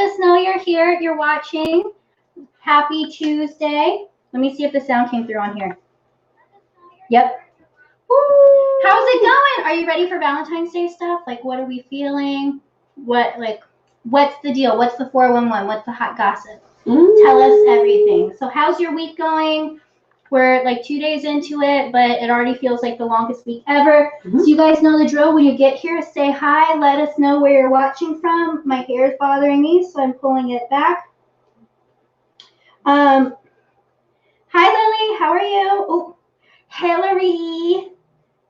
us know you're here, you're watching. Happy Tuesday. Let me see if the sound came through on here. Yep. Woo. How's it going? Are you ready for Valentine's Day stuff? Like, what are we feeling? What's the deal? What's the 411? What's the hot gossip? Tell us everything. So how's your week going? We're like 2 days into it, but it already feels like the longest week ever. So you guys know the drill. When you get here, say hi. Let us know where you're watching from. My hair is bothering me, so I'm pulling it back. Hi, Lily. How are you? Oh, Hillary.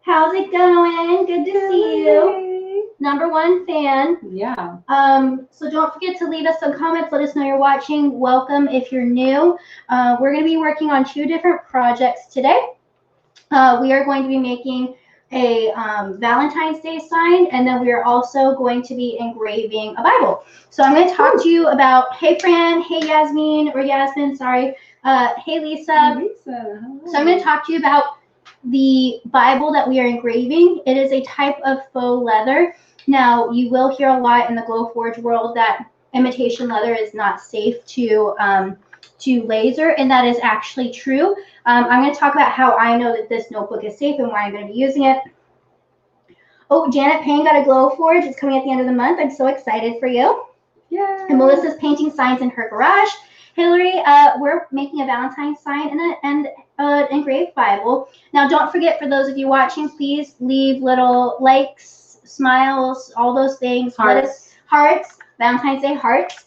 How's it going? Good to see you. #1 fan. Yeah. So don't forget to leave us some comments. Let us know you're watching. Welcome if you're new. We're going to be working on 2 different projects today. We are going to be making a Valentine's Day sign, and then we are also going to be engraving a Bible. So I'm going to talk to you about, hey Fran, hey Yasmin, sorry. Hey Lisa. Lisa. So I'm going to talk to you about the Bible that we are engraving. It is a type of faux leather. Now, you will hear a lot in the Glowforge world that imitation leather is not safe to laser, and that is actually true. I'm going to talk about how I know that this notebook is safe and why I'm going to be using it. Oh, Janet Payne got a Glowforge. It's coming at the end of the month. I'm so excited for you. Yeah. And Melissa's painting signs in her garage. Hillary, we're making a Valentine's sign and an engraved Bible. Now, don't forget, for those of you watching, please leave little likes, smiles, all those things. Hearts, Valentine's Day hearts.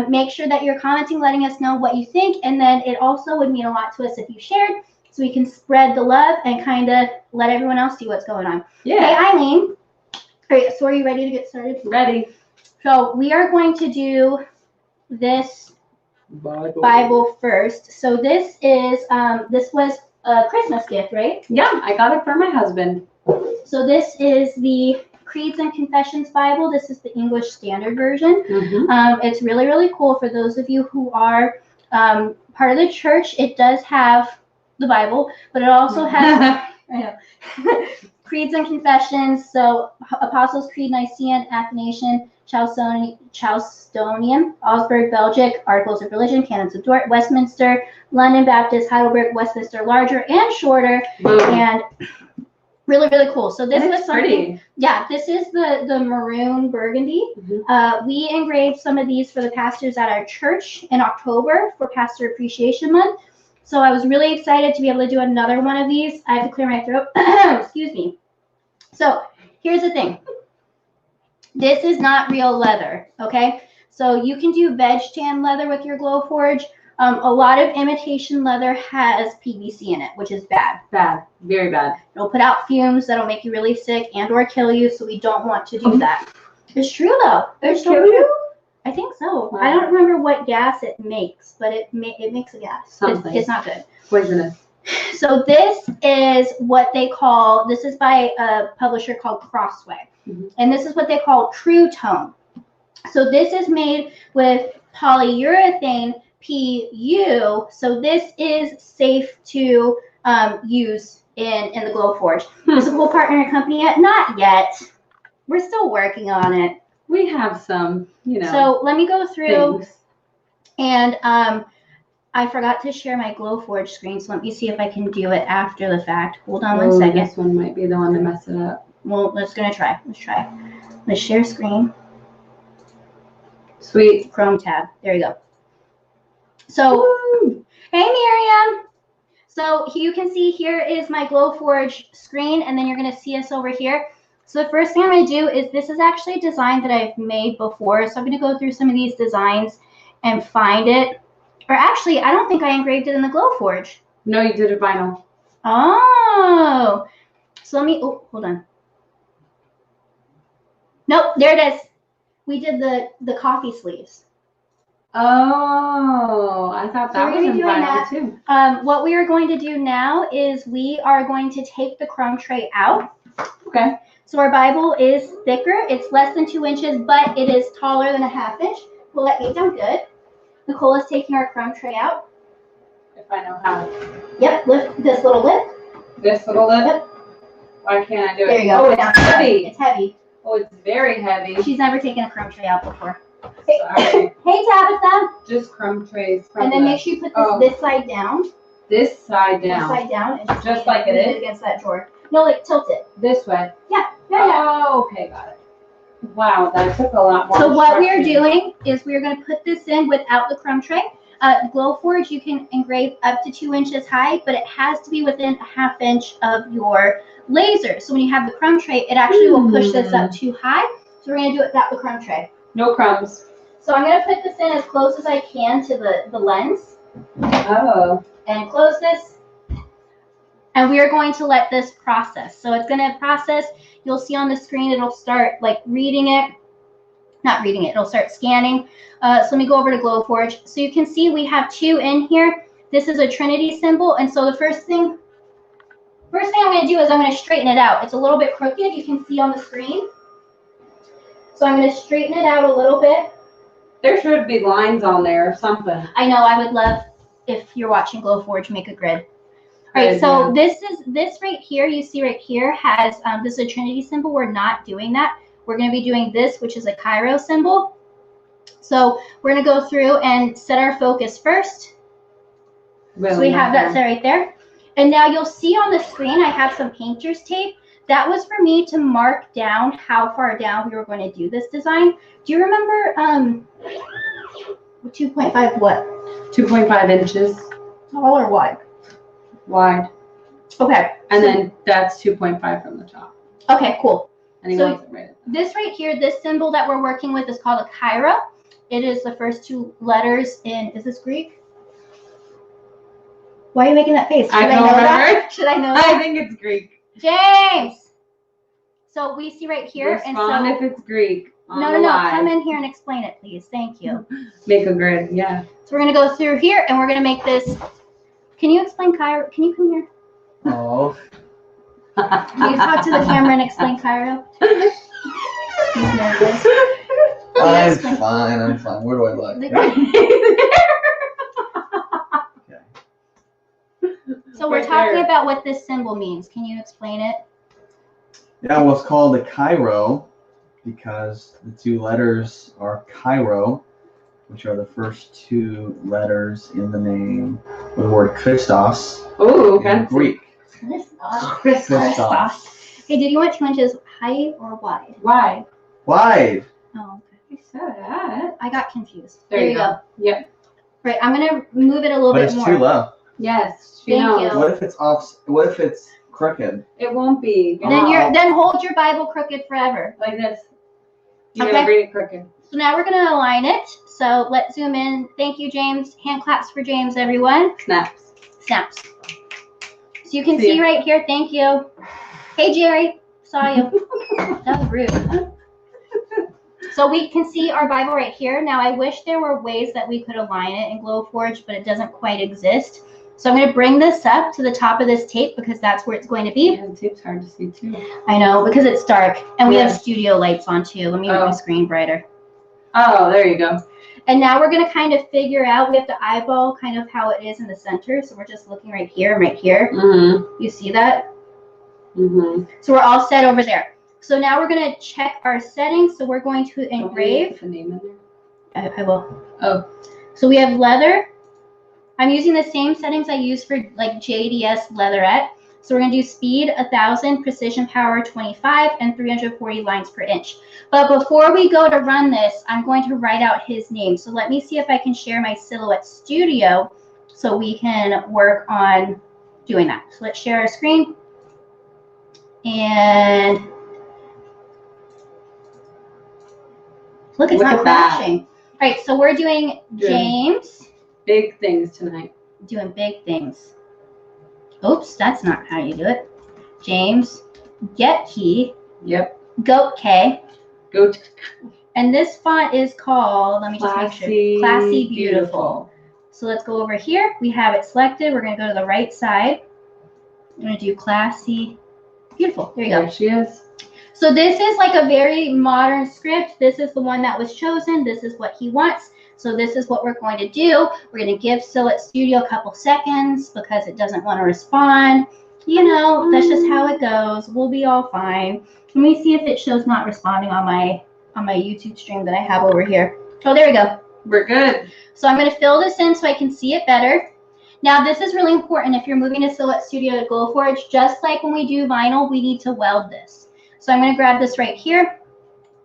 Make sure that you're commenting, letting us know what you think, and then it also would mean a lot to us if you shared, so we can spread the love and kind of let everyone else see what's going on. Yeah. Hey, Eileen. All right, so are you ready to get started? Ready. So we are going to do this Bible first. So this is this was a Christmas gift, right? Yeah, I got it for my husband. So this is the Creeds and Confessions Bible. This is the English Standard Version. It's really, really cool for those of you who are part of the church. It does have the Bible, but it also has Creeds and Confessions. So Apostles' Creed, Nicene, Athanasian, Chalcedonian, Augsburg, Belgic, Articles of Religion, Canons of Dort, Westminster, London Baptist, Heidelberg, Westminster, larger and shorter, and really, really cool. So this was something. Pretty. Yeah, this is the maroon burgundy. We engraved some of these for the pastors at our church in October for Pastor Appreciation Month. So I was really excited to be able to do another one of these. I have to clear my throat. Excuse me. So here's the thing. This is not real leather, okay? So you can do veg tan leather with your Glowforge. A lot of imitation leather has PVC in it, which is bad. Bad. Very bad. It'll put out fumes that'll make you really sick and or kill you, so we don't want to do that. It's true, though. It's so true. I think so. Wow. I don't remember what gas it makes, but it makes a gas. Something. It's not good. Poisonous. So this is what they call, this is by a publisher called Crossway. And this is what they call True Tone. So this is made with polyurethane PU. So this is safe to use in the Glowforge. Is a cool partner and company yet? Not yet. We're still working on it. We have some, So let me go through things. And I forgot to share my Glowforge screen, so let me see if I can do it after the fact. Hold on one second. This one might be the one to mess it up. Well, let's try. Let's share screen. Sweet. Chrome tab. There you go. So, hey Miriam. So you can see here is my Glowforge screen, and then you're going to see us over here. So the first thing I'm going to do is, this is actually a design that I've made before. So I'm going to go through some of these designs and find it. Or actually, I don't think I engraved it in the Glowforge. No, you did it vinyl. Oh. So let me, hold on. Nope, there it is. We did the coffee sleeves. Oh, I thought that was in vinyl too. What we are going to do now is we are going to take the crumb tray out. Okay. So our Bible is thicker. It's less than 2 inches, but it is taller than a 1/2 inch. Pull that gate down, good. Nicole is taking our crumb tray out. If I know how. Yep, lift this little lip. This little lip? Yep. Why can't I do it? There you go. Oh, it's heavy. It's heavy. Oh, it's very heavy. She's never taken a crumb tray out before. Sorry. Hey, Tabitha. Just crumb trays from And then make sure you put this side down. This side down. This side down. And just like it is? against that drawer. No, like tilt it. This way. Yeah. Oh, okay, got it. Wow, that took a lot more. So what we are doing is we are going to put this in without the crumb tray. Glowforge, you can engrave up to 2 inches high, but it has to be within a 1/2 inch of your laser. So when you have the crumb tray, it actually will push this up too high. So we're going to do it without the crumb tray. No crumbs. So I'm going to put this in as close as I can to the lens. Oh. And close this. And we are going to let this process. So it's going to process. You'll see on the screen, it'll start like reading it. Not reading it, it'll start scanning. So let me go over to Glowforge. So you can see we have 2 in here. This is a Trinity symbol. And so the first thing I'm going to do is I'm going to straighten it out. It's a little bit crooked. You can see on the screen. So I'm going to straighten it out a little bit. There should be lines on there or something. I know, I would love if you're watching Glowforge, make a grid. All right, so this right here, you see right here has, this is a Trinity symbol. We're not doing that. We're going to be doing this, which is a Cairo symbol. So we're going to go through and set our focus first. Really so we have that set right there. And now you'll see on the screen, I have some painter's tape. That was for me to mark down how far down we were going to do this design. Do you remember 2.5 what? 2.5 inches. Tall or wide? Wide. Okay. And then that's 2.5 from the top. Okay, cool. And he so right. This right here, this symbol that we're working with is called a Cairo. It is the first 2 letters in, is this Greek? Why are you making that face? Should I know that? Should I know that? I think it's Greek. James! So we see right here. Respond and so, if it's Greek. No. Come in here and explain it, please. Thank you. Make a grid, yeah. So we're going to go through here and we're going to make this. Can you explain Cairo? Can you come here? Oh. Can you talk to the camera and explain Cairo? He's nervous. I'm fine. Where do I look? Okay. So we're talking about what this symbol means. Can you explain it? Yeah, well, it's called a Cairo because the 2 letters are Cairo, which are the first 2 letters in the name of the word Christos. Oh, okay. In Greek. Christos. Hey, did you want 2 inches high or wide? Wide. Wide. Oh, okay. I said that. I got confused. There you go. Yep. Right, I'm gonna move it a little bit more. But it's too low. Yes. Thank you. What if it's off? What if it's crooked? It won't be. Then hold your Bible crooked forever. Like this. You're gonna read it crooked. So now we're gonna align it. So let's zoom in. Thank you, James. Hand claps for James, everyone. Snaps. Snaps. So you can see right here. Thank you. Hey, Jerry. Saw you. That was rude. So we can see our Bible right here. Now I wish there were ways that we could align it in Glowforge, but it doesn't quite exist. So I'm going to bring this up to the top of this tape because that's where it's going to be. Yeah, the tape's hard to see too. I know, because it's dark. And we have studio lights on too. Let me make my screen brighter. Oh, there you go. And now we're going to kind of figure out, we have to eyeball kind of how it is in the center. So we're just looking right here and right here. Mm-hmm. You see that? Mm-hmm. So we're all set over there. So now we're going to check our settings. So we're going to engrave. Put the name in there? I will. Oh. So we have leather. I'm using the same settings I use for like JDS leatherette. So we're going to do speed 1000, precision power 25, and 340 lines per inch. But before we go to run this, I'm going to write out his name. So let me see if I can share my Silhouette Studio so we can work on doing that. So let's share our screen. And look, it's not crashing. All right, so we're doing James. Big things tonight. Doing big things. Oops, that's not how you do it. James, get key. Yep. Goat K. Goat. And this font is called, let me just make sure. Classy Beautiful. So let's go over here. We have it selected. We're going to go to the right side. I'm going to do Classy Beautiful. There you go. There she is. So this is like a very modern script. This is the one that was chosen. This is what he wants. So this is what we're going to do. We're going to give Silhouette Studio a couple seconds because it doesn't want to respond. You know, that's just how it goes. We'll be all fine. Let me see if it shows not responding on my YouTube stream that I have over here. Oh, there we go. We're good. So I'm going to fill this in so I can see it better. Now, this is really important if you're moving to Silhouette Studio to Glowforge. Just like when we do vinyl, we need to weld this. So I'm going to grab this right here,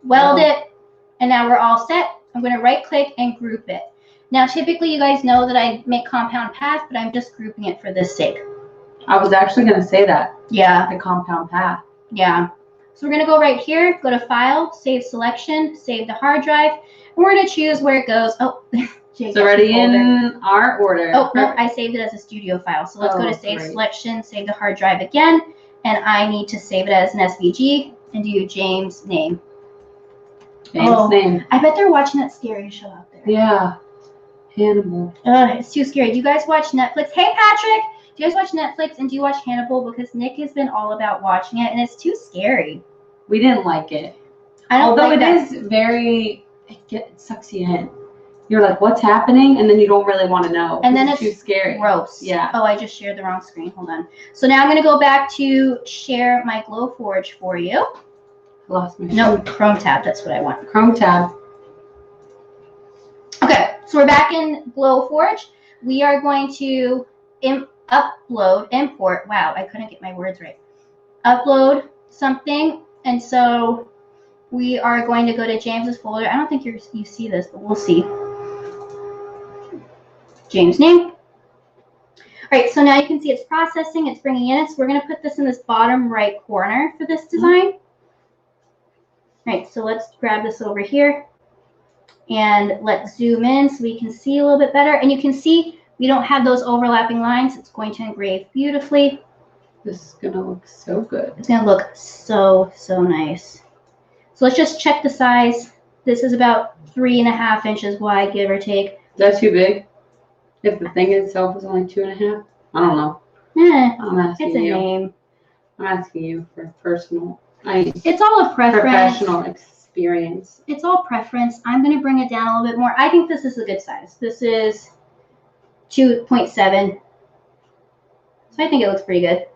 weld it, and now we're all set. I'm going to right-click and group it. Now, typically, you guys know that I make compound path, but I'm just grouping it for this sake. I was actually going to say that. Yeah. The compound path. Yeah. So we're going to go right here, go to File, Save Selection, Save the hard drive, and we're going to choose where it goes. Oh, it's already in our order. Oh, no, I saved it as a studio file. So let's go to Save Selection, Save the hard drive again, and I need to save it as an SVG and do James' name. James' name. I bet they're watching that scary show out there. Yeah. Hannibal. It's too scary. Do you guys watch Netflix? Hey, Patrick! Do you guys watch Netflix and do you watch Hannibal? Because Nick has been all about watching it, and it's too scary. We didn't like it. Although it is very, it sucks you in. You're like, what's happening? And then you don't really want to know. And then it's too scary. Gross. Yeah. Oh, I just shared the wrong screen. Hold on. So now I'm going to go back to share my Glowforge for you. Lost my No, Chrome tab. That's what I want. Chrome tab. Okay, so we're back in Glowforge. We are going to import. Wow, I couldn't get my words right. Upload something, and so we are going to go to James's folder. I don't think you see this, but we'll see. James' name. All right, so now you can see it's processing, it's bringing in it. So we're going to put this in this bottom right corner for this design. All right, so let's grab this over here and let's zoom in so we can see a little bit better. And you can see we don't have those overlapping lines. It's going to engrave beautifully. This is going to look so good. It's going to look so, so nice. So let's just check the size. This is about 3.5 inches wide, give or take. Is that too big? If the thing itself is only 2.5? I don't know. I'm asking it's a you. name. I'm asking you for personal. It's all a preference. Professional experience. It's all preference. I'm going to bring it down a little bit more. I think this is a good size. This is 2.7. So I think it looks pretty good.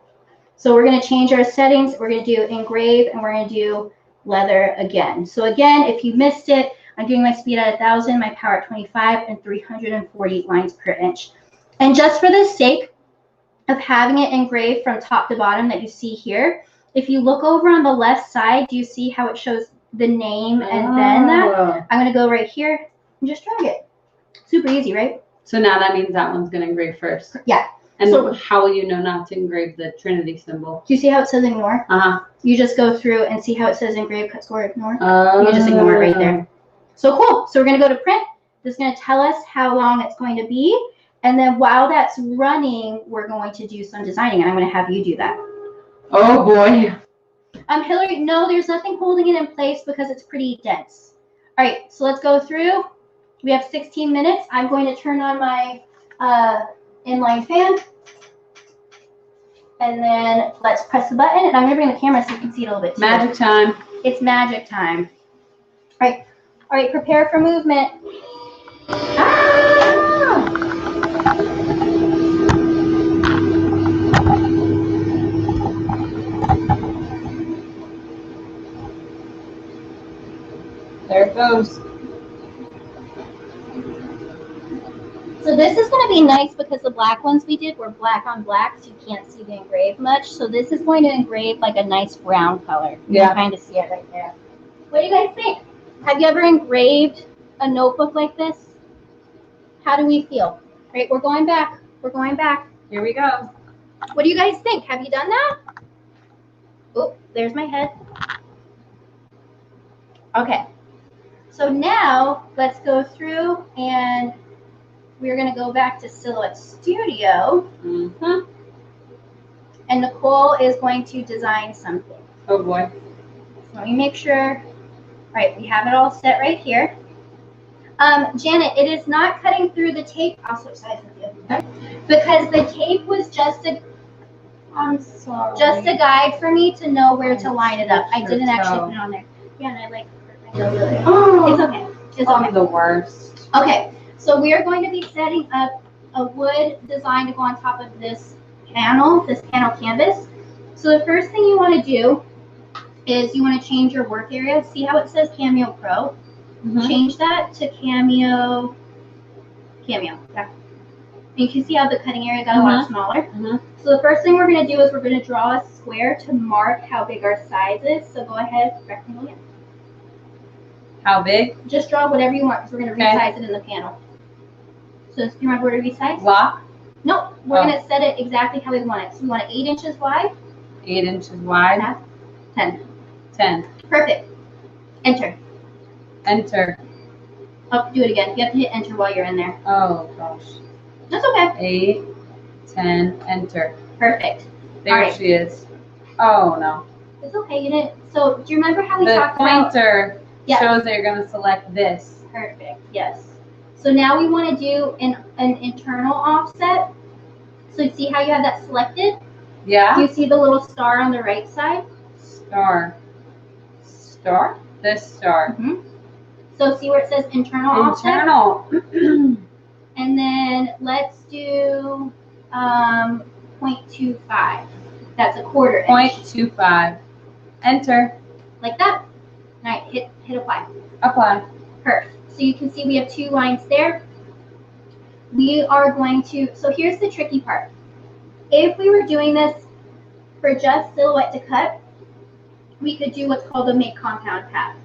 So we're going to change our settings. We're going to do engrave, and we're going to do leather again. So again, if you missed it, I'm doing my speed at 1,000, my power at 25, and 340 lines per inch. And just for the sake of having it engraved from top to bottom that you see here, if you look over on the left side, do you see how it shows the name and then that? I'm going to go right here and just drag it. Super easy, right? So now that means that one's going to engrave first. Yeah. And so, how will you know not to engrave the Trinity symbol? Do you see how it says ignore? Uh-huh. You just go through and see how it says engrave, cut, score, ignore. You just ignore it right there. So cool. So we're going to go to print. This is going to tell us how long it's going to be. And then while that's running, we're going to do some designing. And I'm going to have you do that. Oh, boy. Hillary, no, there's nothing holding it in place because it's pretty dense. All right, so let's go through. We have 16 minutes. I'm going to turn on my inline fan. And then let's press the button. And I'm going to bring the camera so you can see it a little bit too. Magic time. It's magic time. All right, prepare for movement. Ah! There it goes. So this is going to be nice because the black ones we did were black on black, so you can't see the engrave much. So this is going to engrave like a nice brown color. You can kind of see it right there. What do you guys think? Have you ever engraved a notebook like this? How do we feel? All right, we're going back. We're going back. Here we go. What do you guys think? Have you done that? Oh, there's my head. Okay. So now let's go through and we're going to go back to Silhouette Studio. Mm-hmm. And Nicole is going to design something. Oh boy. So let me make sure. All right, we have it all set right here. Janet, it is not cutting through the tape. I'll switch sides with you. Okay. Because the tape was just a guide for me to know where to line it up. I didn't actually put it on there. Yeah, and I like it. Oh, it's okay. It's okay. The worst. Okay, so we are going to be setting up a wood design to go on top of this panel canvas. So the first thing you want to do is you want to change your work area. See how it says Cameo Pro? change that to Cameo. Yeah. You can see how the cutting area got a lot smaller. So the first thing we're going to do is we're going to draw a square to mark how big our size is. So go ahead, rectangle again. How big? Just draw whatever you want because we're going to resize it in the panel. So do you remember where to resize? Block? No, we're going to set it exactly how we want it. So we want it 8 inches wide. 8 inches wide. 10. 10. Perfect. Enter. Enter. Oh, do it again. You have to hit enter while you're in there. Oh, gosh. That's okay. 8, 10, enter. Perfect. There she is. Oh, no. It's okay. You didn't. So do you remember how we talked about... about... The pointer shows that you're going to select this. Perfect. Yes. So now we want to do an internal offset. So you see how you have that selected? Yeah. Do you see the little star on the right side? Star. Star? This star. So see where it says internal offset? Internal. And then let's do 0.25. That's a quarter inch. 0.25. Enter. Like that. All right, hit apply. Apply. Perfect. So you can see we have 2 lines there. We are going to, so here's the tricky part. If we were doing this for just silhouette to cut, we could do what's called a make compound path.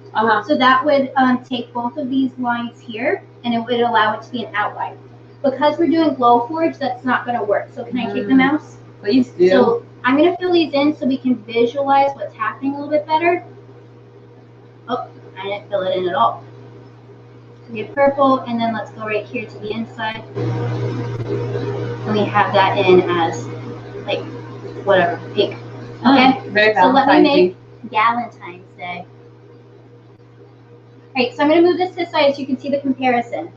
So that would take both of these lines here, and it would allow it to be an outline. Because we're doing Glowforge, that's not going to work. So can I take the mouse? Please do. So I'm going to fill these in so we can visualize what's happening a little bit better. Oh, I didn't fill it in at all. So we have purple, and then let's go right here to the inside. And we have that in as, like, whatever, pink. Okay? Very so let me Valentine's make Valentine's Day. All right, so I'm going to move this to the side so you can see the comparison.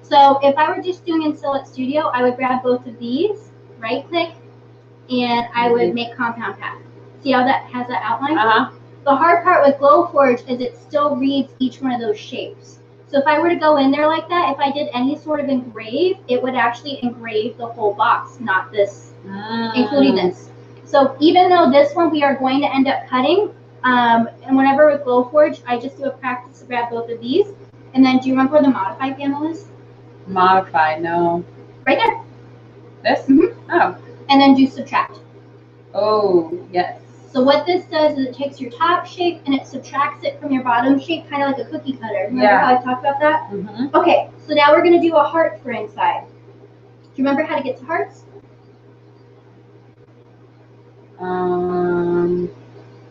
So if I were just doing in Silhouette Studio, I would grab both of these, right click, and I would make compound path. See how that has that outline? The hard part with Glowforge is it still reads each one of those shapes. So if I were to go in there like that, if I did any sort of engrave, it would actually engrave the whole box, not this, including this. So even though this one we are going to end up cutting, and whenever with Glowforge, I just do a practice to grab both of these. And then do you remember where the modify panel is? Modify, no. Right there. This? Oh. And then do subtract. Oh, yes. So what this does is it takes your top shape and it subtracts it from your bottom shape, kind of like a cookie cutter. Remember how I talked about that? Okay, so now we're going to do a heart for inside. Do you remember how to get to hearts?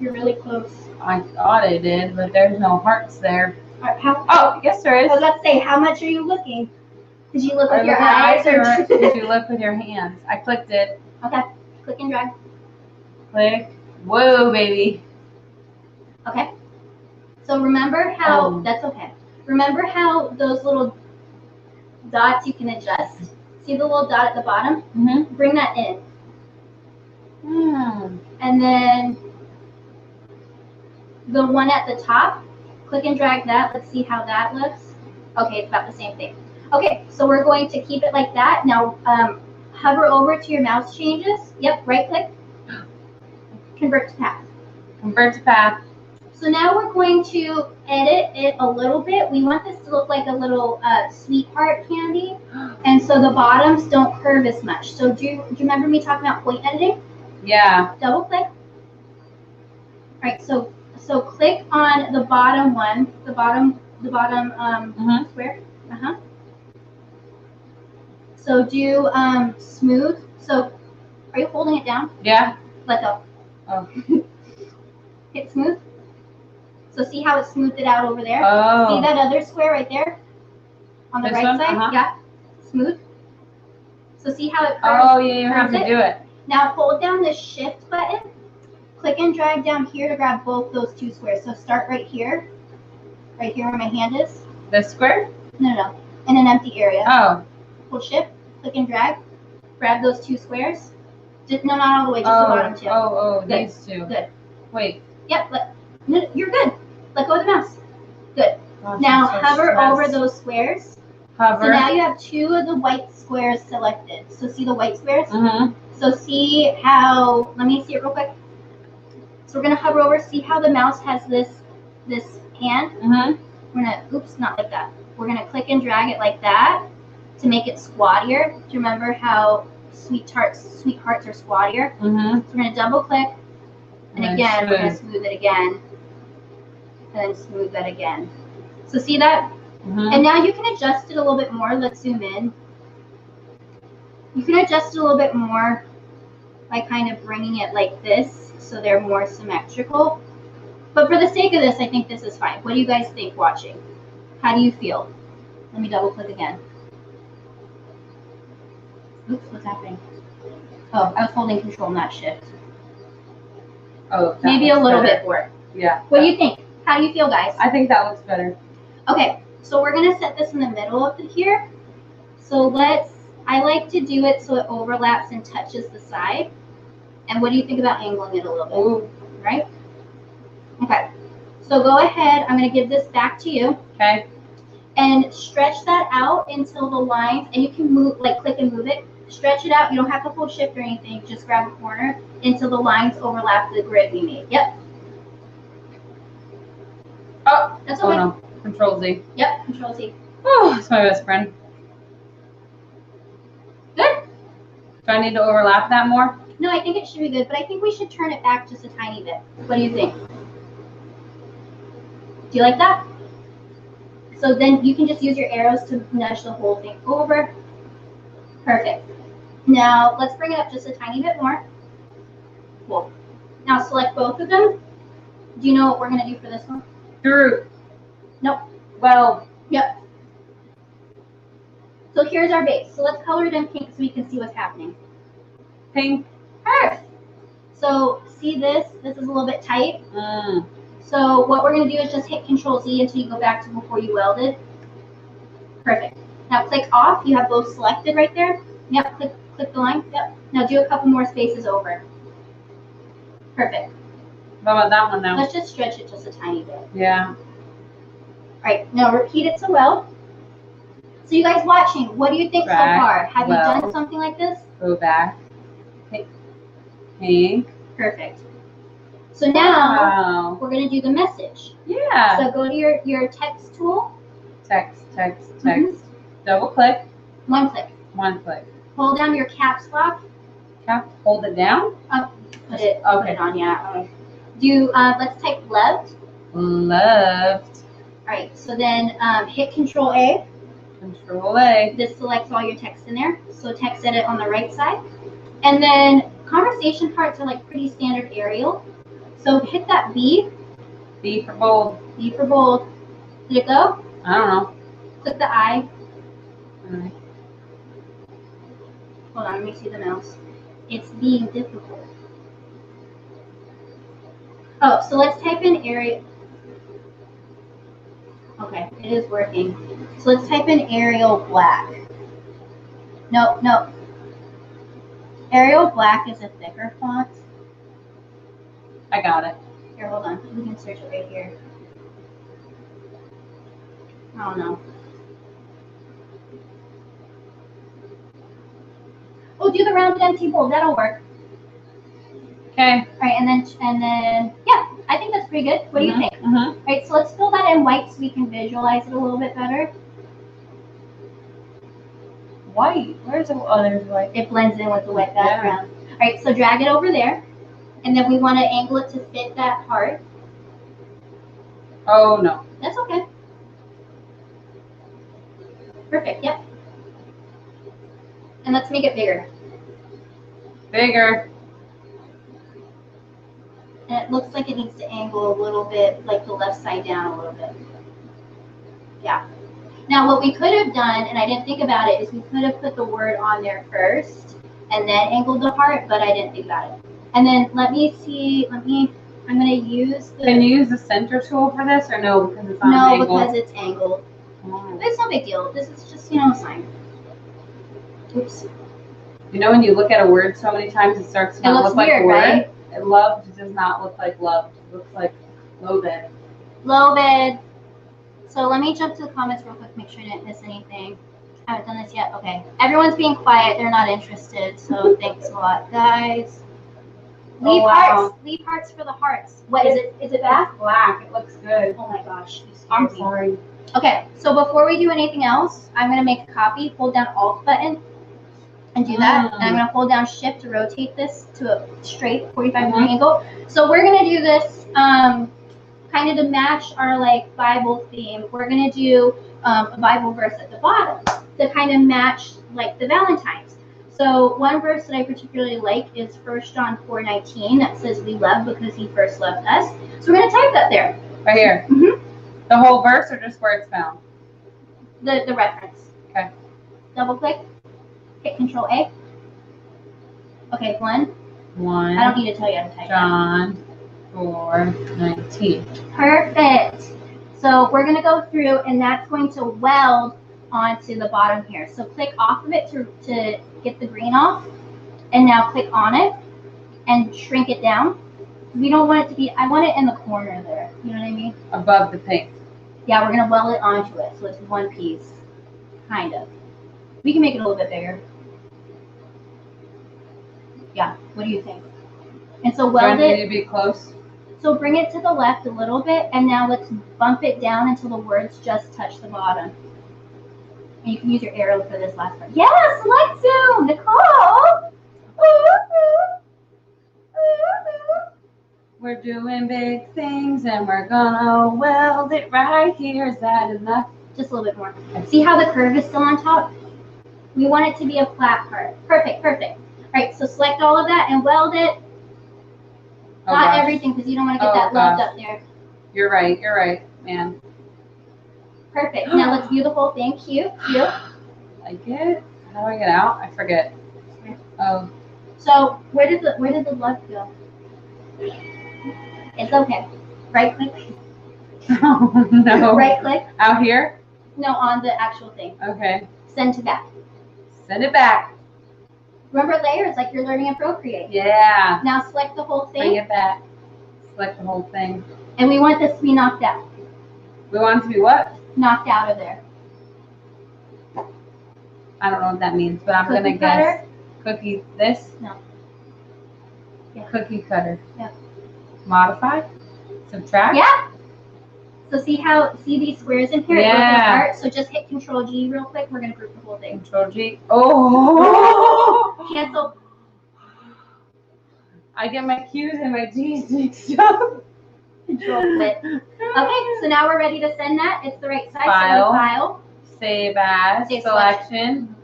You're really close. I thought I did, but there's no hearts there. Oh, yes, there is. I was about to say, how much are you looking? Did you look with your eyes or did you look with your hands? I clicked it. Okay, click and drag. Click. Whoa, baby. Okay. So remember how, that's okay. Remember how those little dots you can adjust? See the little dot at the bottom? Bring that in. And then the one at the top, click and drag that. Let's see how that looks. Okay, it's about the same thing. Okay, so we're going to keep it like that. Now, hover over to your mouse changes. Yep, right click. Convert to path. Convert to path. So now we're going to edit it a little bit. We want this to look like a little sweetheart candy. And so the bottoms don't curve as much. So do you remember me talking about point editing? Yeah. Double click. All right, so click on the bottom one, the bottom square. So do smooth. So are you holding it down? Yeah. Let go. Oh. Hit smooth. So see how it smoothed it out over there? Oh. See that other square right there? On the right side? Yeah. Smooth. So see how it curves? Oh, yeah, you have to do it. Now hold down the shift button. Click and drag down here to grab both those two squares. So start right here where my hand is. This square? No. In an empty area. Oh. Hold shift, click and drag. Grab those two squares. No, not all the way, just the bottom two. Oh, these two. Good. Wait. Yep, no, you're good. Let go of the mouse. Good. Gosh, now I'm so hover stressed. over those squares. Hover. So now you have two of the white squares selected. So see the white squares? So see how, let me see it real quick. So we're going to hover over, see how the mouse has this hand? we're gonna, oops, not like that. We're gonna click and drag it like that to make it squattier. Do you remember how sweethearts are squattier? Mm-hmm. So we're gonna double click, and And again, we're gonna smooth. smooth it again, and then smooth that again. So see that? Mm-hmm. And now you can adjust it a little bit more. Let's zoom in. You can adjust it a little bit more by kind of bringing it like this so they're more symmetrical. But for the sake of this, I think this is fine. What do you guys think watching? How do you feel? Let me double click again. Oops, what's happening? Oh, I was holding control, not shift. Oh, that Maybe a looks little better. bit more. Yeah. What do you think? How do you feel, guys? I think that looks better. Okay, so we're gonna set this in the middle of here. So I like to do it so it overlaps and touches the side. And what do you think about angling it a little bit? Ooh. Right? Okay, so go ahead, I'm gonna give this back to you. Okay. And stretch that out until the lines, and you can move, like click and move it. Stretch it out, you don't have to hold shift or anything, just grab a corner until the lines overlap the grid we made. Yep. Oh, that's okay. Oh no, Control Z. Yep, Control Z. Oh, it's my best friend. Good. Do I need to overlap that more? No, I think it should be good, but I think we should turn it back just a tiny bit. What do you think? Do you like that? So then you can just use your arrows to nudge the whole thing over. Perfect. Now let's bring it up just a tiny bit more. Cool. Now select both of them. Do you know what we're going to do for this one? Drew. Nope. Well. Yep. So here's our base. So let's color it in pink so we can see what's happening. Pink. Earth. So see this? This is a little bit tight. Mm. So what we're going to do is just hit Control Z until you go back to before you welded. Perfect. Now click off. You have both selected right there. Yep. Click the line. Yep. Now do a couple more spaces over. Perfect. What about that one now? Let's just stretch it just a tiny bit. Yeah. All right. Now repeat it to weld. So you guys watching, what do you think Back, so far? Have you weld. done something like this? Go back. Pink. Perfect. So now Wow. we're going to do the message. Yeah. So go to your text tool. Text. Mhm. Double click. One click. One click. Hold down your caps lock. Cap. Hold it down. Put it on, yeah. Let's type left. Left. All right, so then hit Control A. Control A. This selects all your text in there. So text edit on the right side. And then conversation parts are like pretty standard Arial. So hit that B. B for bold. B for bold. Did it go? I don't know. Click the I. All right. Hold on, let me see the mouse. It's being difficult. Oh, so let's type in Arial. Okay, it is working. So let's type in Arial Black. No. Arial Black is a thicker font. I got it. Here, hold on. We can search it right here. I don't know. Oh, do the rounded empty bold. That'll work. Okay. All right, and then, yeah, I think that's pretty good. What do you think? All right, so let's fill that in white so we can visualize it a little bit better. White. Where's the? Oh, there's white. It blends in with the wet background. All right, so drag it over there, and then we want to angle it to fit that heart. Oh no. That's okay. Perfect. Yep. And let's make it bigger. Bigger. And it looks like it needs to angle a little bit, like the left side down a little bit. Yeah. Now what we could have done, and I didn't think about it, is we could have put the word on there first and then angled the heart, but I didn't think about it. And then let me see, I'm going to use the... Can you use the center tool for this or no? Because it's on an angle. No, because it's angled. Oh. It's no big deal. This is just, a sign. Oops. You know when you look at a word so many times it starts to It looks look like weird, a word? right? Loved does not look like loved. It looks like loathed. Low-bid. So let me jump to the comments real quick, make sure I didn't miss anything. I haven't done this yet. Okay. Everyone's being quiet. They're not interested. So thanks a lot, guys. Leave wow. hearts. Leave hearts for the hearts. What is it? Is it bad? It's black. It looks good. Oh my gosh. You I'm scared me. sorry. Okay, so before we do anything else, I'm going to make a copy, hold down Alt button, and do that. And I'm going to hold down Shift to rotate this to a straight 45-degree angle. So we're going to do this kind of to match our like Bible theme. We're going to do a Bible verse at the bottom to kind of match like the Valentines. So one verse that I particularly like is 1 John 4:19 that says we love because he first loved us. So we're going to type that there. Right here. The whole verse or just where it's found? The reference. Okay. Double click. Hit Control A. Okay, 1. I don't need to tell you how to type John 4:19. Perfect. So we're going to go through and that's going to weld onto the bottom here. So click off of it to get the green off. And now click on it and shrink it down. We don't want it to be, I want it in the corner there. You know what I mean? Above the pink. Yeah, we're going to weld it onto it. So it's one piece. Kind of. We can make it a little bit bigger. Yeah, what do you think? And so weld Do I need it. to be close? So bring it to the left a little bit, and now let's bump it down until the words just touch the bottom. And you can use your arrow for this last part. Yes, select zoom, Nicole. We're doing big things and we're gonna weld it right here. Is that enough? Just a little bit more. See how the curve is still on top? We want it to be a flat part. Perfect, perfect. All right, so select all of that and weld it. Oh, Not gosh. everything, because you don't want to get Oh, that loved gosh. up there. You're right, man. Perfect. Now let's view the whole thing. Cute, cute. Like it? How do I get out? I forget. Oh. So where did the love go? It's okay. Right click. Oh, no. Right click. Out here? No, on the actual thing. Okay. Send to back. Send it back. Remember layers, like you're learning in Procreate. Yeah. Now select the whole Bring thing. it back. Select the whole thing. And we want this to be knocked out. We want it to be what? Knocked out of there. I don't know what that means, but I'm Cookie gonna guess cutter? cookie this? No. Yeah. Cookie cutter. Yeah. Modify? Subtract? Yeah. So see these squares in here? It goes Yeah. apart. So just hit Control G real quick. We're gonna group the whole thing. Control G. Oh! Cancel. I get my Q's and my G's mixed up. Control Fit. Okay, so now we're ready to send that. It's the right size. File. So we file. Save as. Save Selection.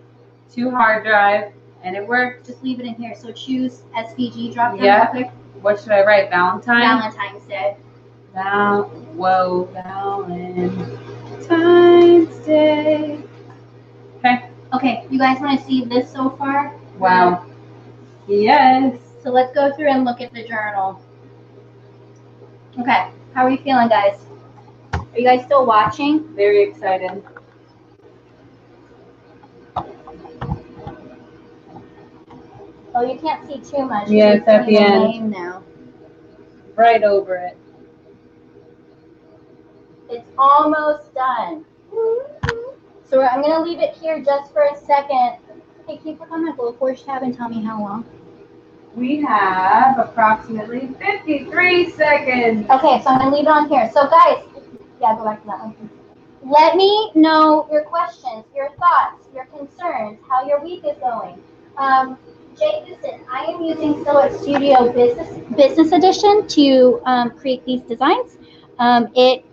To hard drive. And it worked. Just leave it in here. So choose SVG drop down Yeah. real quick. What should I write? Valentine? Valentine's Day. Valentine's Day. Okay. Okay, you guys want to see this so far? Wow. Yes. So let's go through and look at the journal. Okay, how are you feeling, guys? Are you guys still watching? Very excited. Oh, you can't see too much. Yeah, it's at the You're end. seeing now. Right over it. It's almost done. So I'm going to leave it here just for a second. Hey, can you click on my Glowforge tab and tell me how long? We have approximately 53 seconds. Okay, so I'm going to leave it on here. So guys, yeah, go back to that one. Let me know your questions, your thoughts, your concerns, how your week is going. Jay, listen, I am using Silhouette Studio Business Edition to create these designs.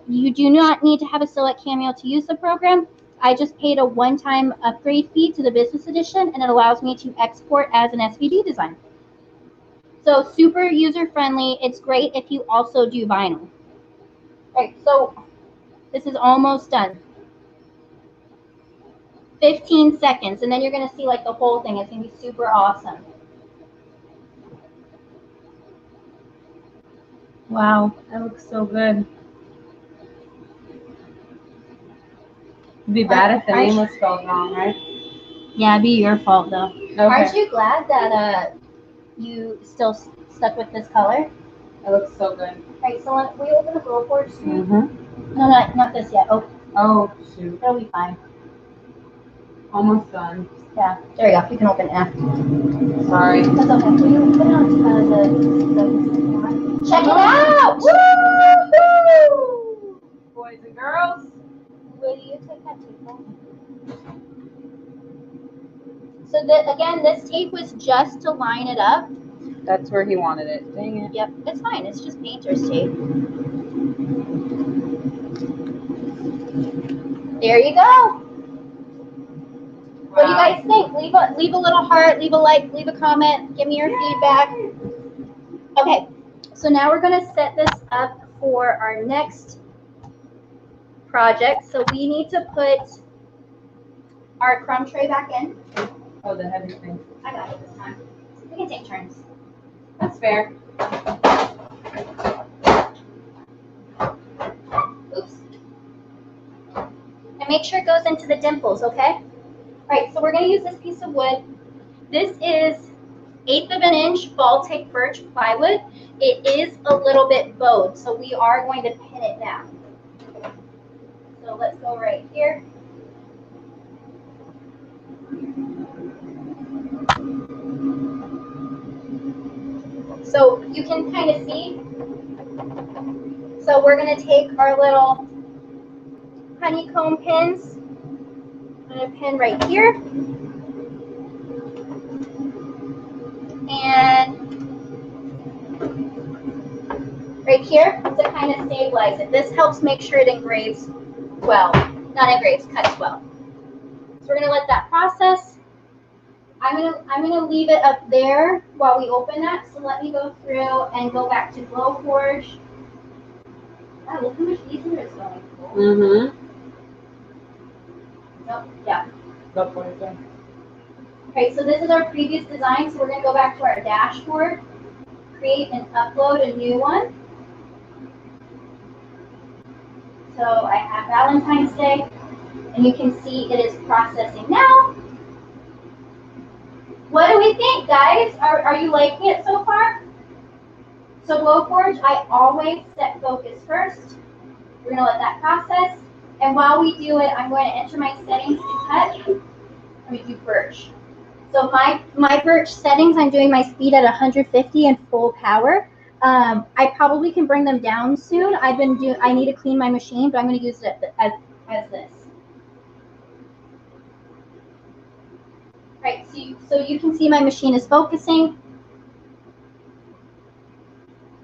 You do not need to have a Silhouette Cameo to use the program. I just paid a one-time upgrade fee to the Business Edition, and it allows me to export as an SVG design. So super user-friendly. It's great if you also do vinyl. All right, so this is almost done. 15 seconds, and then you're going to see like the whole thing. It's going to be super awesome. Wow, that looks so good. It'd be bad if the name was spelled wrong, right? Yeah, it'd be your fault though. Okay. Aren't you glad that you still stuck with this color? It looks so good. All right, so will we open the Glowforge screen? Mm-hmm. No, not this yet. Oh, Oh, shoot. it'll be fine. Almost done. Yeah, there you go. You can open it now. Sorry. That's okay. Will you put it on the check it out! Woo! Boys and girls. Will you take that tape off? So that again, this tape was just to line it up. That's where he wanted it. Dang it. Yep, it's fine. It's just painter's tape. There you go. What do you guys think? Leave a little heart, leave a like, leave a comment, give me your feedback. Okay, so now we're going to set this up for our next project. So we need to put our crumb tray back in. Oh, the heavy thing. I got it this time. We can take turns. That's fair. Oops. And make sure it goes into the dimples, okay? All right, so we're going to use this piece of wood. This is 1/8 of an inch Baltic birch plywood. It is a little bit bowed, so we are going to pin it down. So let's go right here. So you can kind of see. So we're going to take our little honeycomb pins. I'm going to pin right here. And right here to kind of stabilize it. This helps make sure it engraves well. Not engraves, cuts well. So we're going to let that process. I'm gonna leave it up there while we open that. So let me go through and go back to Glowforge. Wow, look how much easier it's going. Mm-hmm. Nope, yeah. Go for it, yeah. Okay, so this is our previous design. So we're gonna go back to our dashboard, create and upload a new one. So I have Valentine's Day, and you can see it is processing now. What do we think, guys? Are you liking it so far? So Glowforge, I always set focus first. We're going to let that process. And while we do it, I'm going to enter my settings to cut. Let me do birch. So my birch settings, I'm doing my speed at 150 and full power. I probably can bring them down soon. I need to clean my machine, but I'm going to use it as this. Right, so you can see my machine is focusing.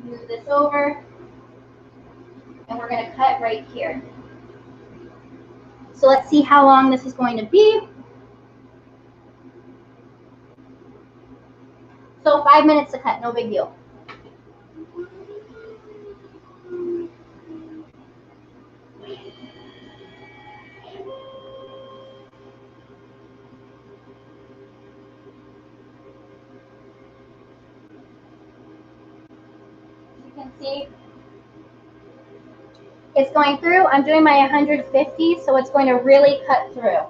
Move this over, and we're going to cut right here. So let's see how long this is going to be. So 5 minutes to cut, no big deal. You can see it's going through. I'm doing my 150, so it's going to really cut through.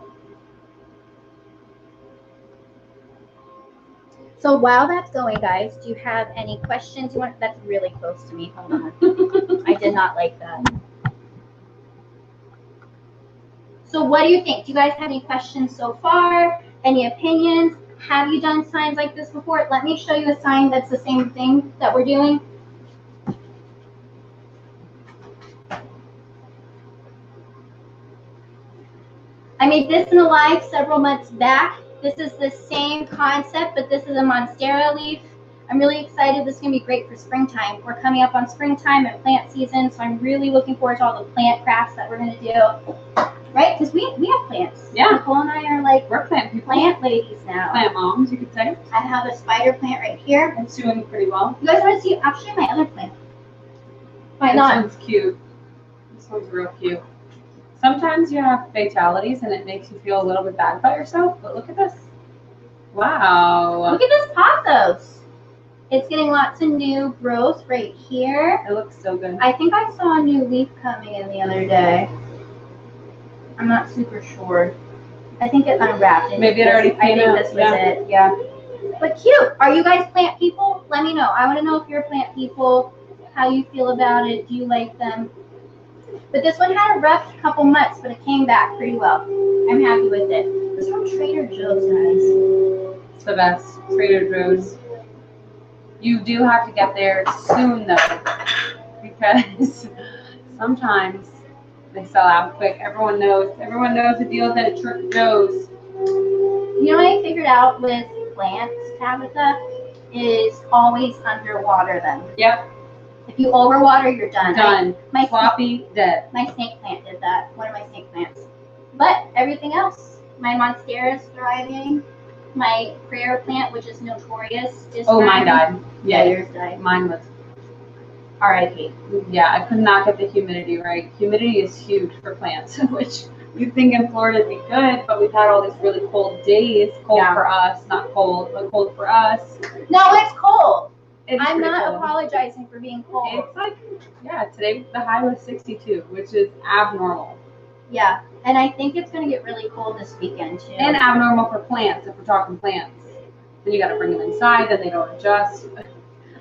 So while that's going, guys, do you have any questions? That's really close to me. Hold on. I did not like that. So what do you think? Do you guys have any questions so far? Any opinions? Have you done signs like this before? Let me show you a sign that's the same thing that we're doing. I made this in a live several months back. This is the same concept, but this is a monstera leaf. I'm really excited. This is going to be great for springtime. We're coming up on springtime and plant season, so I'm really looking forward to all the plant crafts that we're going to do. Right? Because we have plants. Yeah. Nicole and I are like, we're plant ladies now. Plant moms, you could say. I have a spider plant right here. It's doing pretty well. You guys want to see? I'll show you my other plant. Why This not? one's cute. This one's real cute. Sometimes you have fatalities and it makes you feel a little bit bad about yourself, but look at this. Wow. Look at this pothos. It's getting lots of new growth right here. It looks so good. I think I saw a new leaf coming in the other day. I'm not super sure. I think it unwrapped. Maybe it already came out. I think this was it. Yeah. But cute. Are you guys plant people? Let me know. I want to know if you're plant people, how you feel about it. Do you like them? But this one had a rough couple months, but it came back pretty well. I'm happy with it. This one Joe's, guys. It's the best. Trader Joe's. You do have to get there soon though, because sometimes they sell out quick. Everyone knows the deal at Trader Joe's. You know what I figured out with plants, Tabitha, is always underwater them. Yep. If you overwater, you're done. Done. My Floppy, dead. My snake plant did that. One of my snake plants. But everything else, my monstera is thriving. My prayer plant, which is notorious, is Oh, thriving. mine died. Yeah, yours died. Mine was. R.I.P. Yeah, I could not get the humidity right. Humidity is huge for plants, which you'd think in Florida would be good, but we've had all these really cold days. Cold for us, not cold, but cold for us. No, it's cold. It's I'm pretty not cold. apologizing for being cold. It's like, yeah, today the high was 62, which is abnormal. Yeah, and I think it's going to get really cold this weekend, too. And abnormal for plants, if we're talking plants. Then you got to bring them inside, then they don't adjust.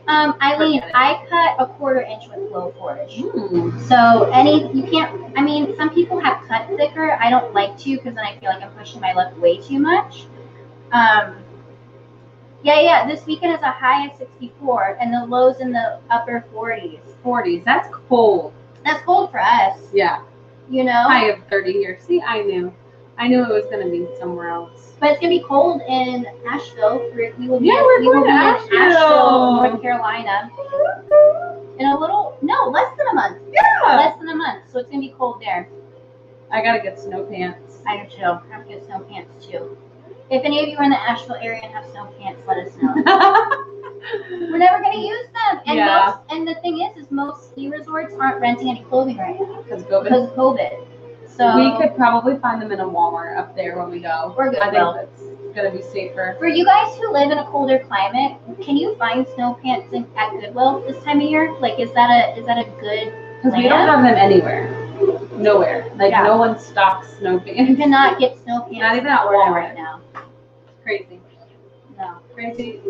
Eileen, I cut a 1/4 inch with Glowforge. Mm. So you can't, I mean, some people have cut thicker. I don't like to because then I feel like I'm pushing my luck way too much. Yeah, this weekend is a high of 64 and the lows in the upper 40s. 40s, that's cold. That's cold for us, Yeah, you know? high of 30 here. See, I knew it was going to be somewhere else. But it's going to be cold in Asheville. We will be, we're we will going be to in Asheville. Asheville, North Carolina. In less than a month. Yeah. Less than a month. So it's going to be cold there. I got to get snow pants. I do too. I have to get snow pants too. If any of you are in the Asheville area and have snow pants, let us know. We're never going to use them. And and the thing is most ski resorts aren't renting any clothing right now Because because of COVID. So we could probably find them in a Walmart up there when we go. Or Goodwill. I think that's going to be safer. For you guys who live in a colder climate, can you find snow pants at Goodwill this time of year? Like, is that a good Because we don't have them anywhere. Nowhere. Like, no one stocks snow You pants. cannot get snow pants Not even at at Walmart Walmart. right now. Crazy. No. Crazy.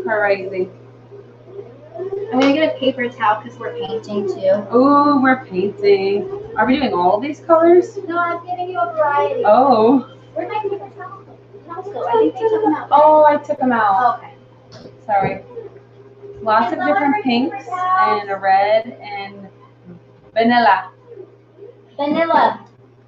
I'm gonna get a paper towel because we're painting too. Ooh, we're painting. Are we doing all of these colors? No, I'm giving you a variety. Oh. Where'd my paper towels go? I think they took them out. Oh, I took them out. Okay. Sorry. Lots of different pinks and a red and vanilla. Vanilla.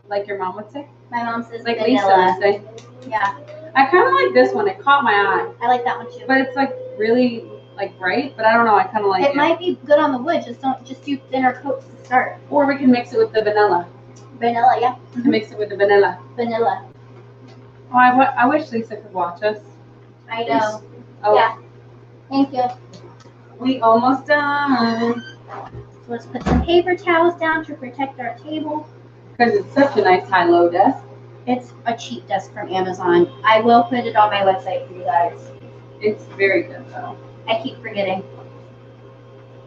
Like your mom would say? My mom says Like vanilla. Lisa would say. Yeah, I kind of like this one. It caught my eye. I like that one too. But it's like really like bright, but I don't know. I kind of like it. It might be good on the wood. Just do thinner coats to start. Or we can mix it with the vanilla. Vanilla, yeah. Mix it with the vanilla. Vanilla. Oh, I wish Lisa could watch us. I know. Oh, Yeah. Thank you. We almost done. So let's put some paper towels down to protect our table. Because it's such a nice high-low desk. It's a cheap desk from Amazon. I will put it on my website for you guys. It's very good though. I keep forgetting.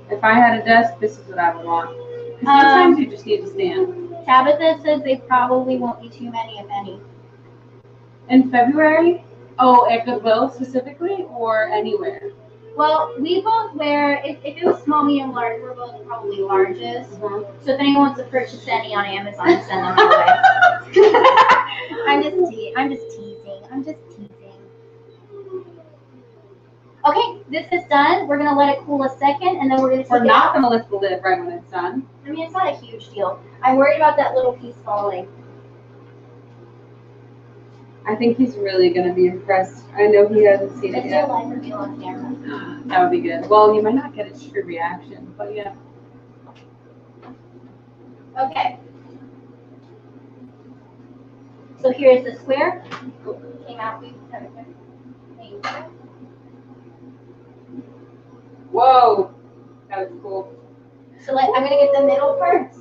If I had a desk, this is what I would want. 'Cause sometimes you just need to stand. Tabitha says they probably won't be too many, if any. In February? Oh, at Goodwill specifically, or anywhere? Well, we both wear, if it was small, medium, large, we're both probably largest. So if anyone wants to purchase any on Amazon, send them our way. I'm just teasing. Okay, this is done. We're going to let it cool a second, and then we're going to We're take it not out. going to lift the lid right when it's done. I mean, it's not a huge deal. I'm worried about that little piece falling. I think he's really going to be impressed. I know he hasn't seen it It's yet. a live reveal on camera. That would be good. Well, you might not get a true reaction, but yeah. Okay. So here's the square. Came out. Whoa, that was cool. So I'm going to get the middle parts.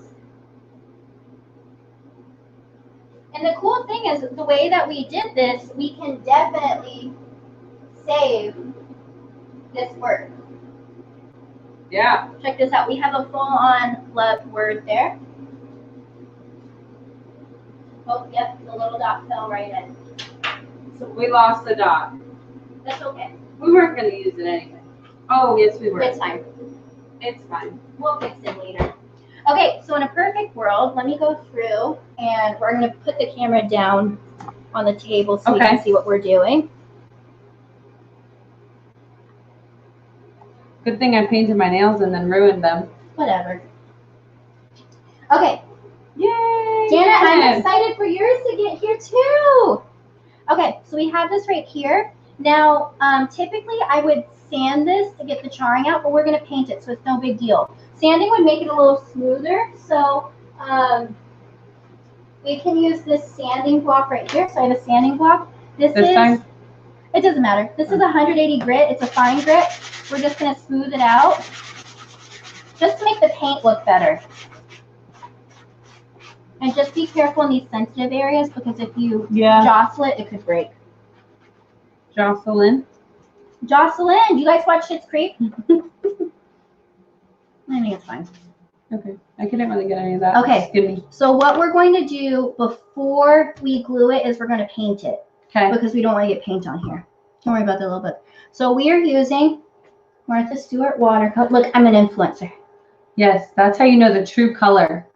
And the cool thing is the way that we did this, we can definitely save this work. Yeah. Check this out. We have a full-on love word there. Oh, yep, the little dot fell right in. So we lost the dot. That's okay. We weren't going to use it anyway. Oh, yes, we were. It's fine. It's fine. We'll fix it later. Okay, so in a perfect world, let me go through and we're going to put the camera down on the table so you can see what we're doing. Good thing I painted my nails and then ruined them. Whatever. Okay. Yay! Dana, I'm excited for yours to get here too. Okay, so we have this right here. Now, typically I would sand this to get the charring out, but we're going to paint it, so it's no big deal. Sanding would make it a little smoother, so we can use this sanding block right here. So I have a sanding block. This time? It doesn't matter. This is 180 grit. It's a fine grit. We're just going to smooth it out just to make the paint look better. And just be careful in these sensitive areas because if you jostle it, it could break. Jocelyn? Jocelyn, you guys watch Schitt's Creek? I think it's fine. Okay. I couldn't really get any of that. Okay. So what we're going to do before we glue it is we're going to paint it. Okay. Because we don't want to get paint on here. Don't worry about that a little bit. So we are using Martha Stewart watercolor. Look, I'm an influencer. Yes, that's how you know the true color.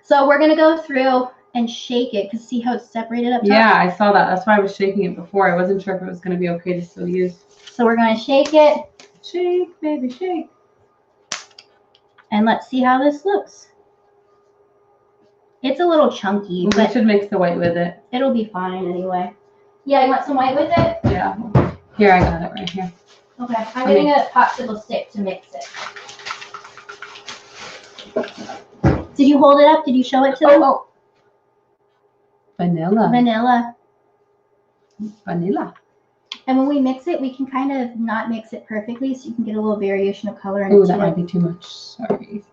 So we're going to go through and shake it because see how it's separated up top? Yeah, I saw that. That's why I was shaking it before. I wasn't sure if it was going to be okay to still use. So we're going to shake it. Shake, baby, shake. And let's see how this looks. It's a little chunky, but we should mix the white with it. It'll be fine anyway. Yeah, you want some white with it? Yeah. Here, I got it right here. Okay, I'm getting a popsicle stick to mix it. Did you hold it up? Did you show it to them? Oh. Vanilla. Vanilla. Vanilla. And when we mix it, we can kind of not mix it perfectly, so you can get a little variation of color in it. Oh, that might be too much. Sorry.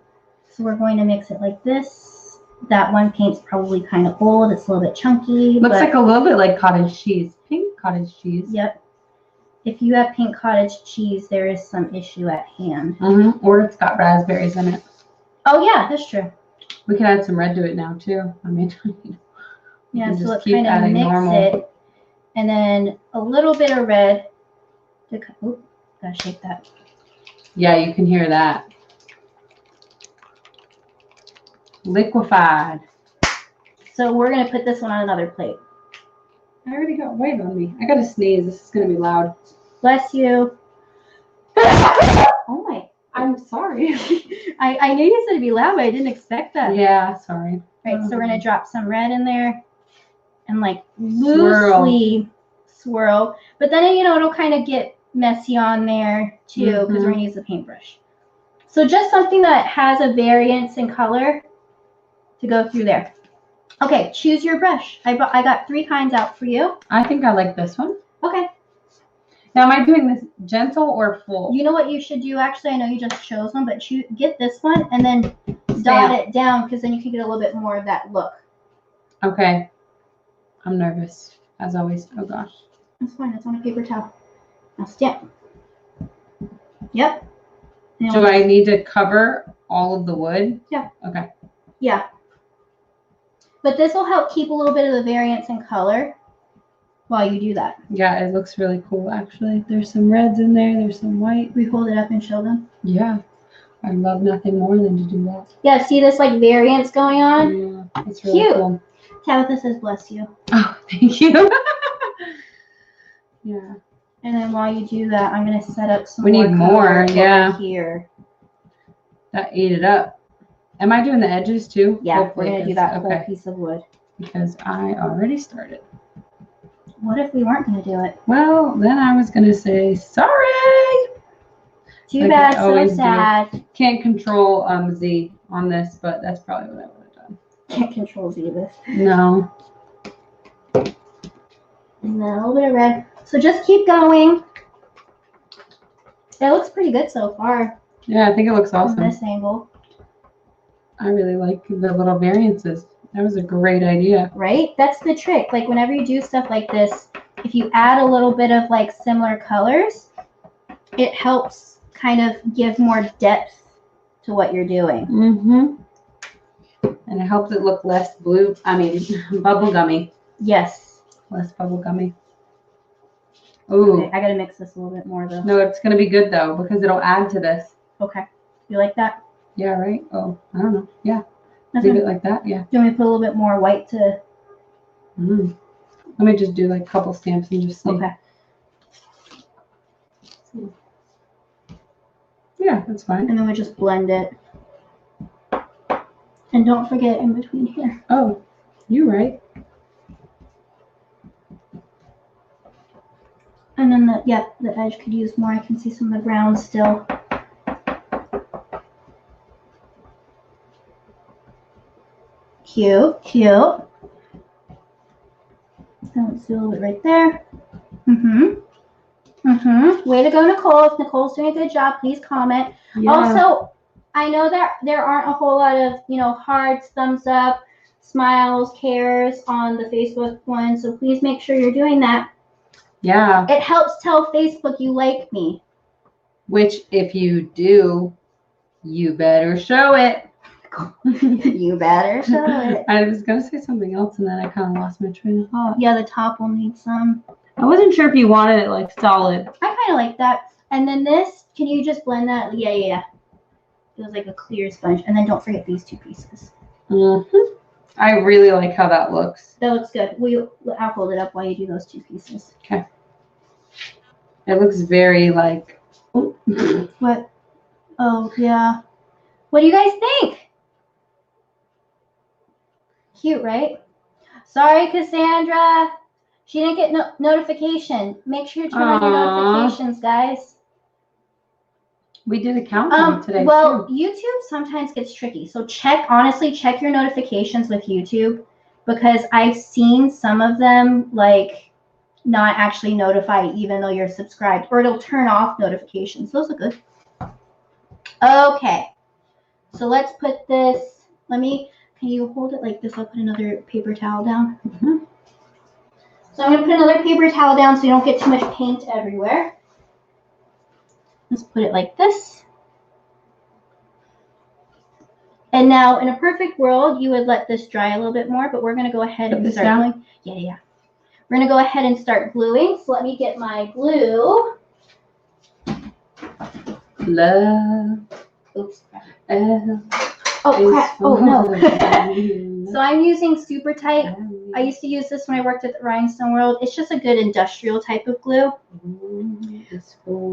So we're going to mix it like this. That one paint's probably kind of old. It's a little bit chunky. Looks like a little bit like cottage cheese. Pink cottage cheese. Yep. If you have pink cottage cheese, there is some issue at hand. Or it's got raspberries in it. Oh, yeah, that's true. We can add some red to it now, too. I mean, yeah, so let's kind of mix it. And then a little bit of red. Oop, gotta shake that. Yeah, you can hear that. Liquefied. So we're going to put this one on another plate. I already got white on me. I got to sneeze. This is going to be loud. Bless you. Oh my. I'm sorry. I knew you said it'd be loud, but I didn't expect that. Yeah, sorry. Right, so we're going to drop some red in there and like loosely swirl. But then, you know, it'll kind of get messy on there too because we're going to use the paintbrush. So just something that has a variance in color to go through there. Okay, choose your brush. I got 3 kinds out for you. I think I like this one. Okay. Now, am I doing this gentle or full? You know what you should do, actually? I know you just chose one, but get this one and then dot it down because then you can get a little bit more of that look. Okay. I'm nervous, as always. Oh, gosh. That's fine. It's on a paper towel. Now stamp. Yep. Do I need to cover all of the wood? Yeah. Okay. Yeah. But this will help keep a little bit of the variance in color while you do that. Yeah, it looks really cool, actually. There's some reds in there. There's some white. We hold it up and show them. Yeah. I love nothing more than to do that. Yeah, see this like variance going on? Yeah, it's really cute. Cool. Tabitha says, bless you. Oh, thank you. Yeah. And then while you do that, I'm going to set up some We need more, yeah. Here. That ate it up. Am I doing the edges too? Yeah, hopefully we're going to do that whole piece of wood. Because I already started. What if we weren't going to do it? Well, then I was going to say, sorry. Too bad, so sad. Can't control Z on this, but that's probably what I would have done. Can't control Z this. No. And then a little bit of red. So just keep going. It looks pretty good so far. Yeah, I think it looks awesome. From this angle. I really like the little variances. That was a great idea. Right? That's the trick. Like whenever you do stuff like this, if you add a little bit of like similar colors, it helps kind of give more depth to what you're doing. And it helps it look less bubblegummy. Yes. Less bubblegummy. Ooh. Okay, I gotta mix this a little bit more though. No, it's gonna be good though because it'll add to this. Okay. You like that? Yeah, right? Oh, I don't know. Yeah. Leave it like that, yeah. Do you want me to put a little bit more white to... Let me just do like a couple stamps and just see. Okay. Yeah, that's fine. And then we just blend it. And don't forget in between here. Oh, you're right. And then the edge could use more. I can see some of the brown still. Cute, cute. And let's do a little bit right there. Way to go, Nicole. If Nicole's doing a good job, please comment. Yeah. Also, I know that there aren't a whole lot of, hearts, thumbs up, smiles, cares on the Facebook one. So please make sure you're doing that. Yeah. It helps tell Facebook you like me. Which, if you do, you better show it. You better show it. I was going to say something else, and then I kind of lost my train of thought. Yeah, the top will need some. I wasn't sure if you wanted it like solid. I kind of like that. And then this, can you just blend that? Yeah. It was like a clear sponge. And then don't forget these two pieces. I really like how that looks. That looks good. I'll hold it up while you do those two pieces. Okay. It looks very like. What? Oh, yeah. What do you guys think? Cute, right? Sorry, Cassandra. She didn't get notification. Make sure you turn on your notifications, guys. We did a countdown today. Well, too. YouTube sometimes gets tricky. So honestly, check your notifications with YouTube, because I've seen some of them like not actually notify even though you're subscribed, or it'll turn off notifications. Those are good. Okay. So let's put this, can you hold it like this? I'll put another paper towel down. So I'm going to put another paper towel down so you don't get too much paint everywhere. Let's put it like this. And now, in a perfect world, you would let this dry a little bit more, but we're going to go ahead and start gluing. Yeah. We're going to go ahead and start gluing. So let me get my glue. Love. Oops. Oh, crap. Oh, no. So I'm using Super Tight. I used to use this when I worked at the Rhinestone World. It's just a good industrial type of glue.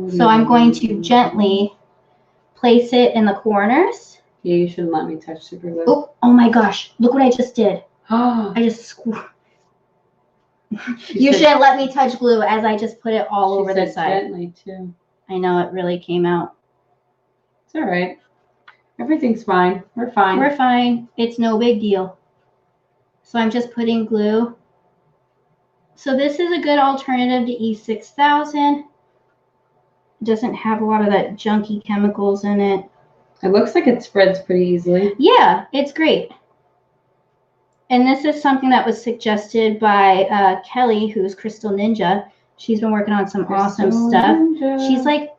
So I'm going to gently place it in the corners. Yeah, you shouldn't let me touch super glue. Oh my gosh. Look what I just did. I just squeezed. You shouldn't let me touch glue, as I just put it all over the side. Gently too. I know, it really came out. It's all right. Everything's fine. We're fine. We're fine. It's no big deal. So I'm just putting glue. So this is a good alternative to E6000. It doesn't have a lot of that junky chemicals in it. It looks like it spreads pretty easily. Yeah, it's great. And this is something that was suggested by Kelly, who's Crystal Ninja. She's been working on some awesome stuff. Ninja. She's like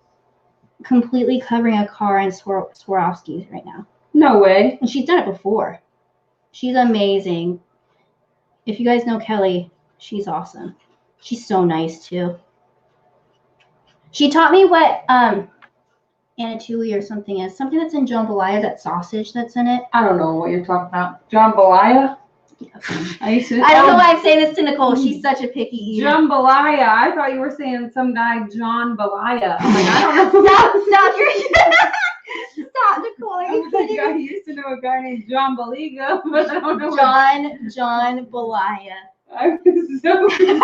completely covering a car in Swarovskis right now. No way. And she's done it before. She's amazing. If you guys know Kelly, she's awesome. She's so nice too. She taught me what Anatuli or something is. Something that's in jambalaya, that sausage that's in it. I don't know what you're talking about. Jambalaya? I don't know why I'm saying this to Nicole. She's such a picky eater. Jambalaya. I thought you were saying some guy, John Balaya. I'm like, I don't know. Stop, Nicole. Are you kidding? I used to know a guy named John Baliga, but I don't know. John Balaya. I was so confused.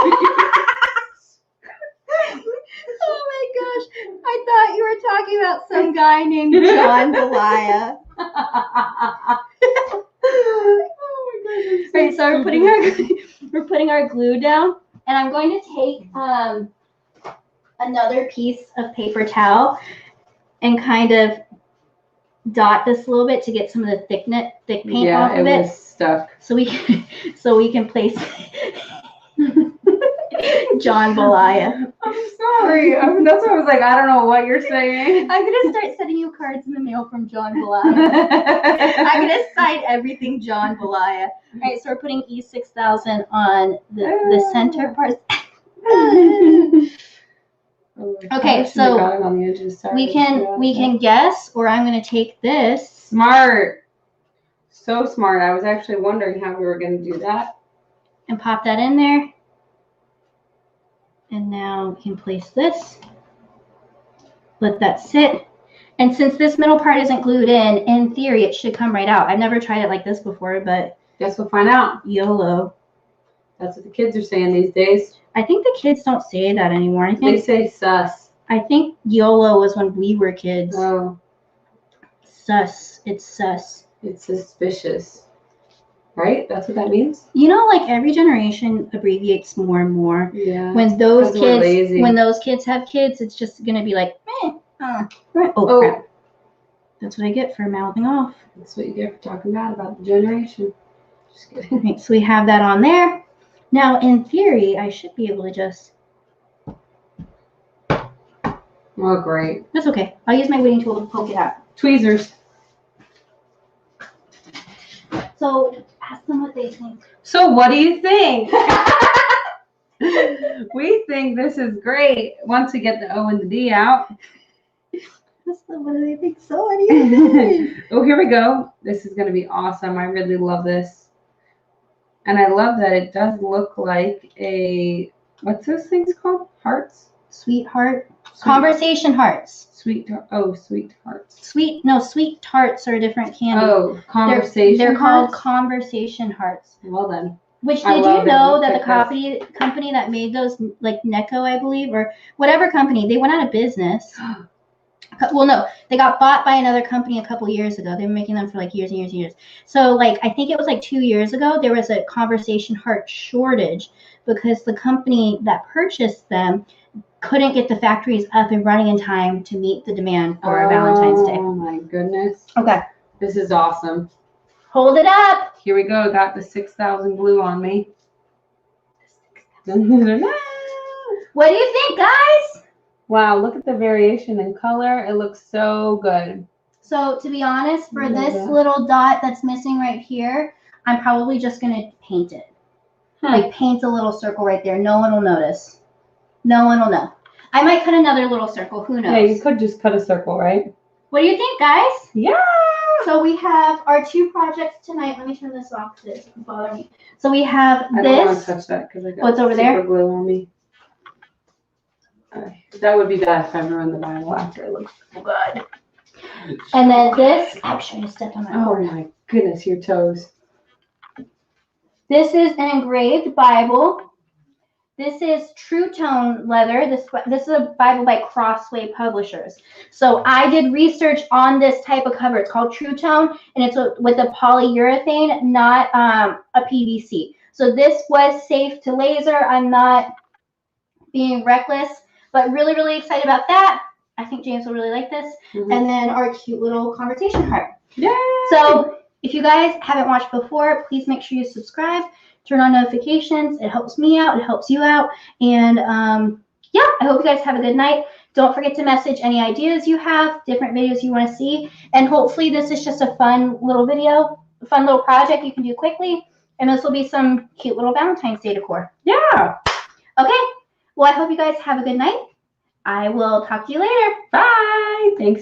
Oh my gosh. I thought you were talking about some guy named John Balaya. Oh my goodness. Right, so we're putting our glue down, and I'm going to take another piece of paper towel and kind of dot this a little bit to get some of the thick paint off of it. Was stuck. So we can place John Balaya. I'm sorry. That's why I was like, I don't know what you're saying. I'm gonna start sending you cards in the mail from John Balaya. I'm gonna sign everything John Balaya. All right, so we're putting E6000 on the center part. Okay, so on the edges. we can guess, or I'm gonna take this. Smart. So smart. I was actually wondering how we were gonna do that. And pop that in there. And now we can place this. Let that sit. And since this middle part isn't glued in theory, it should come right out. I've never tried it like this before, but guess we'll find out. YOLO. That's what the kids are saying these days. I think the kids don't say that anymore. I think They say sus. I think YOLO was when we were kids. Oh. Sus. It's sus. It's suspicious. Right? That's what that means? You know, like every generation abbreviates more and more. Yeah. When those kids have kids, it's just gonna be like, right. Oh crap. That's what I get for mouthing off. That's what you get for talking bad about the generation. Just kidding. Right, so we have that on there. Now, in theory, I should be able to just. Oh, great. That's okay. I'll use my weeding tool to poke it out. Tweezers. So, ask them what they think. So, what do you think? We think this is great once we get the O and the D out. What do they think? So, what do you think? Oh, here we go. This is going to be awesome. I really love this. And I love that it does look like a, what's those things called? Hearts? Sweetheart. Conversation hearts. Sweet hearts. Sweet tarts are a different candy. Oh, conversation They're called hearts? conversation hearts. Well then. Which, did you know that the company that made those, like Necco, I believe, or whatever company, they went out of business. Well, no, they got bought by another company a couple years ago. They were making them for like years and years and years. So, like, I think it was like 2 years ago, there was a conversation heart shortage because the company that purchased them couldn't get the factories up and running in time to meet the demand for Valentine's Day. Oh my goodness. Okay. This is awesome. Hold it up. Here we go. Got the 6,000 glue on me. What do you think, guys? Wow, look at the variation in color. It looks so good. So, to be honest, for this little dot that's missing right here, I'm probably just going to paint it. Like, paint a little circle right there. No one will notice. No one will know. I might cut another little circle. Who knows? Yeah, you could just cut a circle, right? What do you think, guys? Yeah. So we have our 2 projects tonight. Let me turn this off because it's bothering me. So we have I don't want to touch that because I got what's over there? glue on me. That would be bad if I ruined the Bible after. It looks good. And then this. I'm sure you stepped on my board. Oh my goodness, your toes. This is an engraved Bible. This is True Tone leather. This is a Bible by Crossway Publishers. So I did research on this type of cover. It's called True Tone, and it's with a polyurethane, not a PVC. So this was safe to laser. I'm not being reckless, but really, really excited about that. I think James will really like this. Mm-hmm. And then our cute little conversation heart. Yay! So if you guys haven't watched before, please make sure you subscribe. Turn on notifications. It helps me out. It helps you out. And yeah, I hope you guys have a good night. Don't forget to message any ideas you have, different videos you want to see. And hopefully this is just a fun little video, a fun little project you can do quickly. And this will be some cute little Valentine's Day decor. Yeah. Okay. Well, I hope you guys have a good night. I will talk to you later. Bye. Thanks.